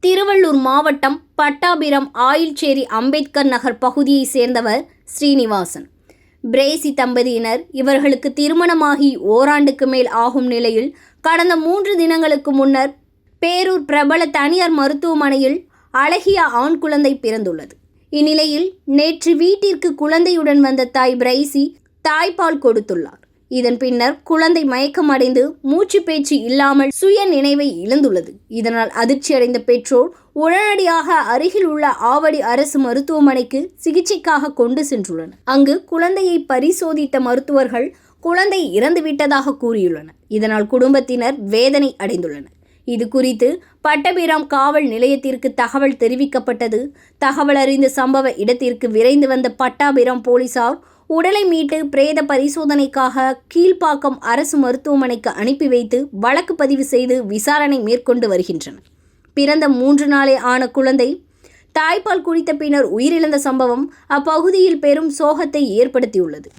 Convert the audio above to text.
திருவள்ளூர் மாவட்டம் பட்டாபிராம் ஆயில்சேரி அம்பேத்கர் நகர் பகுதியைச் சேர்ந்தவர் ஸ்ரீனிவாசன். பிரேசி தம்பதியினர். இவர்களுக்கு திருமணமாகி ஓராண்டுக்கு மேல் ஆகும் நிலையில் கடந்த 3 தினங்களுக்கு முன்னர் பேரூர் பிரபல தனியார் மருத்துவமனையில் அழகிய ஆண் குழந்தை பிறந்துள்ளது. இந்நிலையில் நேற்று வீட்டிற்கு குழந்தையுடன் வந்த தாய் பிரைசி தாய்ப்பால் கொடுத்துள்ளார். இதன் பின்னர் குழந்தை மயக்கமடைந்து மூச்சு பேச்சு இல்லாமல் சுய நினைவை இழந்துள்ளது. இதனால் அதிர்ச்சியடைந்த பெற்றோர் உடனடியாக அருகில் உள்ள ஆவடி அரசு மருத்துவமனைக்கு சிகிச்சைக்காக கொண்டு சென்றுள்ளனர். அங்கு குழந்தையை பரிசோதித்த மருத்துவர்கள் குழந்தை இறந்துவிட்டதாக கூறியுள்ளனர். இதனால் குடும்பத்தினர் வேதனை அடைந்துள்ளனர். இது குறித்து பட்டாபிராம் காவல் நிலையத்திற்கு தகவல் தெரிவிக்கப்பட்டது. தகவல் அறிந்த சம்பவ இடத்திற்கு விரைந்து வந்த பட்டாபிராம் போலீசார் உடலை மீட்டு பிரேத பரிசோதனைக்காக கீழ்ப்பாக்கம் அரசு மருத்துவமனைக்கு அனுப்பி வைத்து வழக்கு பதிவு செய்து விசாரணை மேற்கொண்டு வருகின்றனர். பிறந்த 3 நாளே ஆன குழந்தை தாய்ப்பால் குடித்த பின்னர் உயிரிழந்த சம்பவம் அப்பகுதியில் பெரும் சோகத்தை ஏற்படுத்தியுள்ளது.